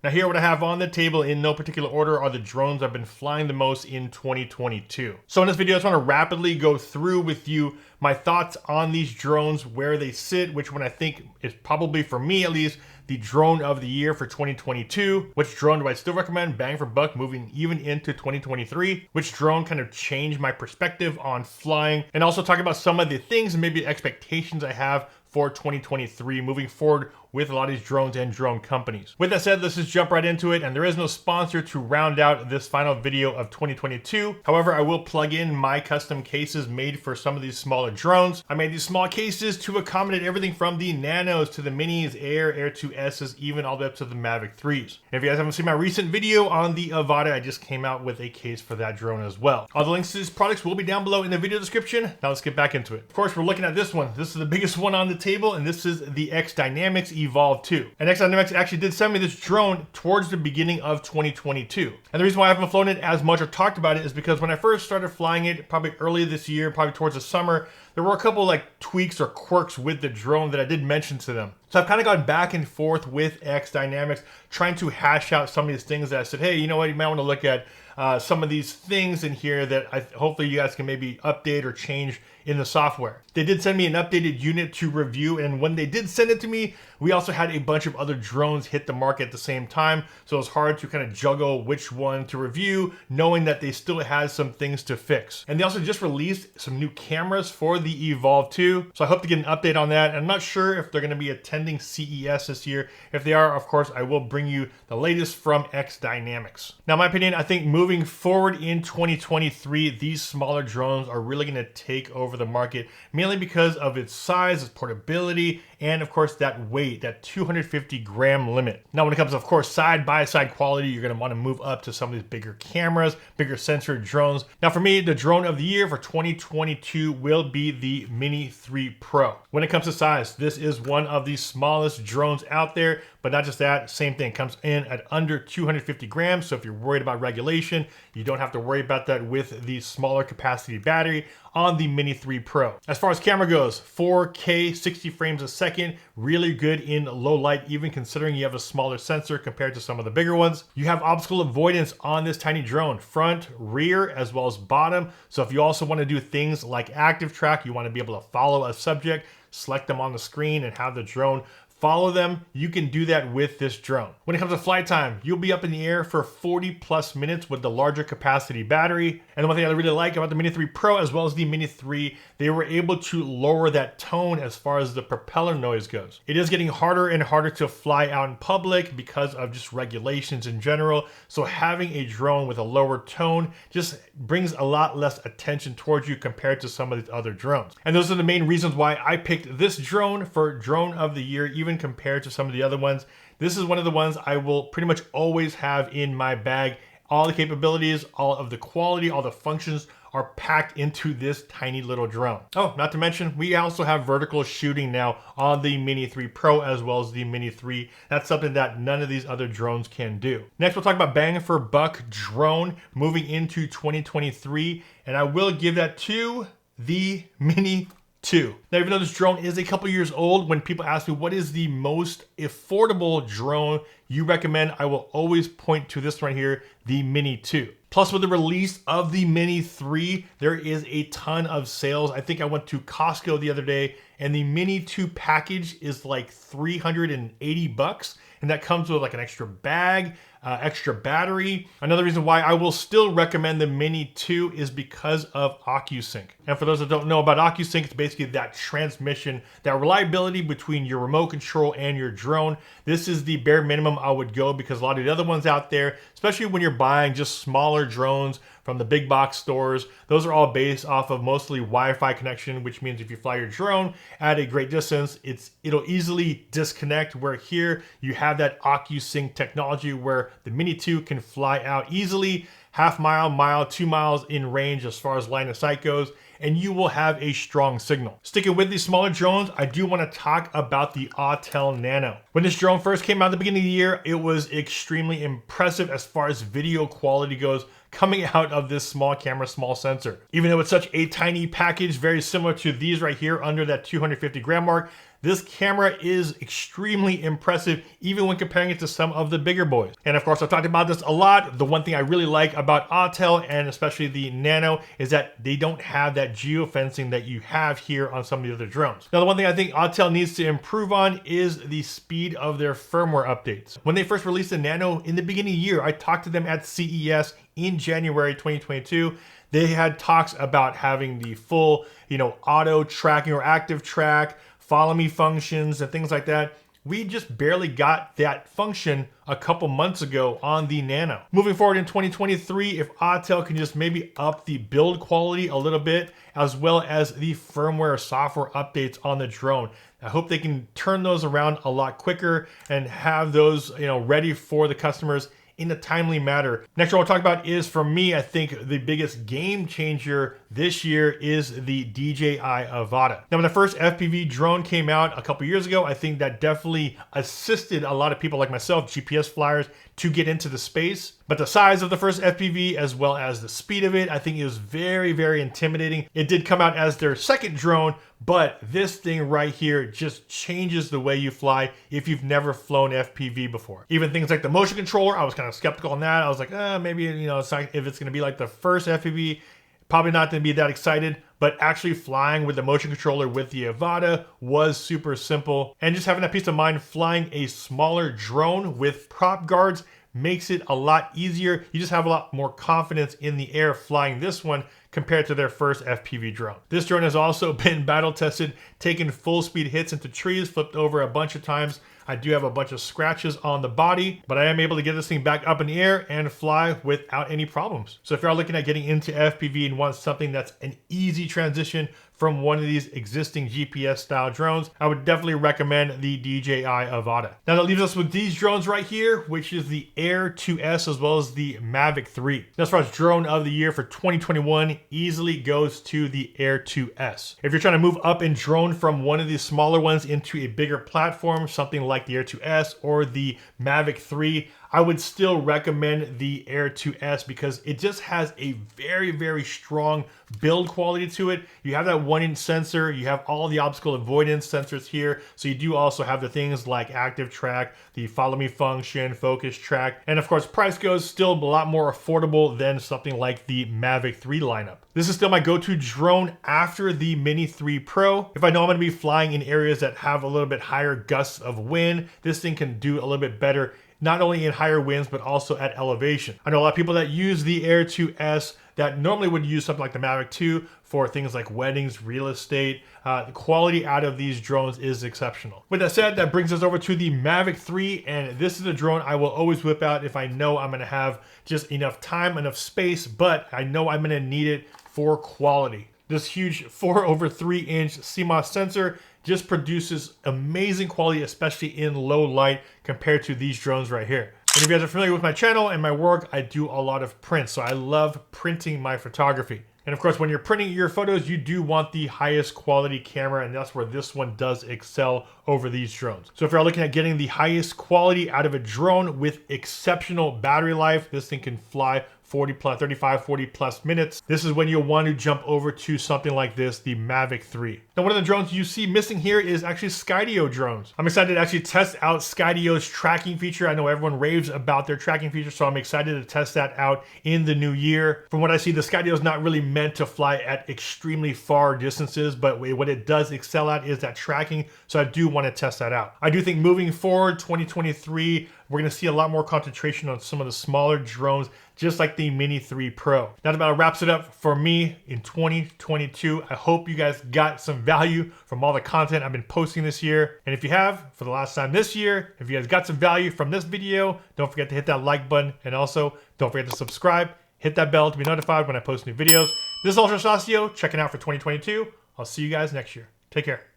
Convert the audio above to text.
Now here what I have on the table in no particular order are the drones I've been flying the most in 2022. So in this video I just want to rapidly go through with you my thoughts on these drones, where they sit, which one I think is probably, for me at least, the drone of the year for 2022. Which drone do I still recommend, bang for buck, moving even into 2023? Which drone kind of changed my perspective on flying? And also talk about some of the things and maybe expectations I have for 2023 moving forward with a lot of these drones and drone companies. With that said, let's just jump right into it. And there is no sponsor to round out this final video of 2022. However, I will plug in my custom cases made for some of these smaller drones. I made these small cases to accommodate everything from the Nanos to the Minis, Air, Air 2Ss, even all the way up to the Mavic 3s. And if you guys haven't seen my recent video on the Avada, I just came out with a case for that drone as well. All the links to these products will be down below in the video description. Now let's get back into it. Of course, we're looking at this one. This is the biggest one on the table, and this is the X Dynamics Evolve 2. And X Dynamics actually did send me this drone towards the beginning of 2022. And the reason why I haven't flown it as much or talked about it is because when I first started flying it, probably early this year, probably towards the summer, there were a couple like tweaks or quirks with the drone that I did mention to them. So I've kind of gone back and forth with X Dynamics, trying to hash out some of these things that I said, hey, you know what, you might want to look at some of these things in here that hopefully you guys can maybe update or change in the software. They did send me an updated unit to review, and when they did send it to me, we also had a bunch of other drones hit the market at the same time, so it was hard to kind of juggle which one to review, knowing that they still had some things to fix. And they also just released some new cameras for the Evolve 2, so I hope to get an update on that. I'm not sure if they're going to be attending CES this year. If they are, of course, I will bring you the latest from X Dynamics. Now, in my opinion, I think moving forward in 2023, these smaller drones are really going to take over the market, mainly because of its size, its portability, and of course that weight, that 250 gram limit. Now when it comes to, of course, side-by-side quality, you're going to want to move up to some of these bigger cameras, bigger sensor drones. Now for me, the drone of the year for 2022 will be the Mini 3 Pro. When it comes to size, this is one of the smallest drones out there, but not just that, same thing, comes in at under 250 grams. So if you're worried about regulation, you don't have to worry about that with the smaller capacity battery on the Mini 3 Pro. As far as camera goes, 4K, 60 frames a second, really good in low light, even considering you have a smaller sensor compared to some of the bigger ones. You have obstacle avoidance on this tiny drone, front, rear, as well as bottom. So if you also want to do things like active track, you want to be able to follow a subject, select them on the screen and have the drone follow them, you can do that with this drone. When it comes to flight time, you'll be up in the air for 40 plus minutes with the larger capacity battery. And the one thing I really like about the Mini 3 Pro as well as the Mini 3, they were able to lower that tone as far as the propeller noise goes. It is getting harder and harder to fly out in public because of just regulations in general. So having a drone with a lower tone just brings a lot less attention towards you compared to some of these other drones. And those are the main reasons why I picked this drone for drone of the year, even compared to some of the other ones. This is one of the ones I will pretty much always have in my bag. All the capabilities, all of the quality, all the functions are packed into this tiny little drone. Oh, not to mention, we also have vertical shooting now on the Mini 3 Pro as well as the Mini 3. That's something that none of these other drones can do. Next, we'll talk about bang for buck drone moving into 2023, and I will give that to the Mini 2. Now, even though this drone is a couple years old, when people ask me what is the most affordable drone you recommend, I will always point to this right here, the Mini 2. Plus, with the release of the Mini 3, there is a ton of sales. I think I went to Costco the other day and the Mini 2 package is like 380 bucks. And that comes with like an extra bag, extra battery. Another reason why I will still recommend the Mini 2 is because of OcuSync. And for those that don't know about OcuSync, it's basically that transmission, that reliability between your remote control and your drone. This is the bare minimum I would go, because a lot of the other ones out there, especially when you're buying just smaller drones from the big box stores, those are all based off of mostly Wi-Fi connection, which means if you fly your drone at a great distance, it'll easily disconnect, where here you have that OcuSync technology where the Mini 2 can fly out easily, half mile, mile, 2 miles in range as far as line of sight goes, and you will have a strong signal. Sticking with these smaller drones, I do want to talk about the Autel Nano. When this drone first came out at the beginning of the year, it was extremely impressive as far as video quality goes coming out of this small camera, small sensor. Even though it's such a tiny package, very similar to these right here under that 250 gram mark, this camera is extremely impressive, even when comparing it to some of the bigger boys. And of course, I've talked about this a lot. The one thing I really like about Autel, and especially the Nano, is that they don't have that geofencing that you have here on some of the other drones. Now, the one thing I think Autel needs to improve on is the speed of their firmware updates. When they first released the Nano in the beginning of the year, I talked to them at CES in January 2022. They had talks about having the full, auto tracking or active track, follow me functions and things like that. We just barely got that function a couple months ago on the Nano. Moving forward in 2023, if Autel can just maybe up the build quality a little bit, as well as the firmware software updates on the drone, I hope they can turn those around a lot quicker and have those, ready for the customers in a timely manner. Next one I'll talk about is, for me, I think the biggest game changer this year is the DJI Avada. Now, when the first FPV drone came out a couple years ago, I think that definitely assisted a lot of people like myself, GPS flyers, to get into the space. But the size of the first FPV, as well as the speed of it, I think it was very, very intimidating. It did come out as their second drone, but this thing right here just changes the way you fly if you've never flown FPV before. Even things like the motion controller, I was kind of skeptical on that. I was like, maybe, it's not, if it's gonna be like the first FPV, probably not gonna be that excited. But actually flying with the motion controller with the Avada was super simple. And just having that peace of mind flying a smaller drone with prop guards makes it a lot easier. You just have a lot more confidence in the air flying this one compared to their first FPV drone. This drone has also been battle tested, taken full speed hits into trees, flipped over a bunch of times. I do have a bunch of scratches on the body, but I am able to get this thing back up in the air and fly without any problems. So if you're looking at getting into FPV and want something that's an easy transition from one of these existing GPS style drones, I would definitely recommend the DJI Avada. Now that leaves us with these drones right here, which is the Air 2S as well as the Mavic 3. Now, as far as drone of the year for 2021, easily goes to the Air 2S. If you're trying to move up in drone from one of these smaller ones into a bigger platform, something like the Air 2S or the Mavic 3, I would still recommend the Air 2S because it just has a very, very strong build quality to it. You have that 1-inch sensor, you have all the obstacle avoidance sensors here. So you do also have the things like active track, the follow me function, focus track, and of course price goes still a lot more affordable than something like the Mavic 3 lineup. This is still my go-to drone after the Mini 3 Pro. If I know I'm gonna be flying in areas that have a little bit higher gusts of wind, this thing can do a little bit better, not only in higher winds, but also at elevation. I know a lot of people that use the Air 2S that normally would use something like the Mavic 2 for things like weddings, real estate. The quality out of these drones is exceptional. With that said, that brings us over to the Mavic 3, and this is a drone I will always whip out if I know I'm gonna have just enough time, enough space, but I know I'm gonna need it for quality. This huge 4/3-inch CMOS sensor just produces amazing quality, especially in low light compared to these drones right here. And if you guys are familiar with my channel and my work, I do a lot of prints. So I love printing my photography. And of course, when you're printing your photos, you do want the highest quality camera, and that's where this one does excel over these drones. So if you're looking at getting the highest quality out of a drone with exceptional battery life, this thing can fly 35, 40 plus minutes. This is when you'll want to jump over to something like this, the Mavic 3. Now, one of the drones you see missing here is actually Skydio drones. I'm excited to actually test out Skydio's tracking feature. I know everyone raves about their tracking feature, so I'm excited to test that out in the new year. From what I see, the Skydio is not really meant to fly at extremely far distances, but what it does excel at is that tracking, so I do want to test that out. I do think moving forward, 2023, we're gonna see a lot more concentration on some of the smaller drones, just like the Mini 3 Pro. That about wraps it up for me in 2022. I hope you guys got some value from all the content I've been posting this year. And if you have, for the last time this year, if you guys got some value from this video, don't forget to hit that like button. And also, don't forget to subscribe, hit that bell to be notified when I post new videos. This is Ultra Stasio, checking out for 2022. I'll see you guys next year. Take care.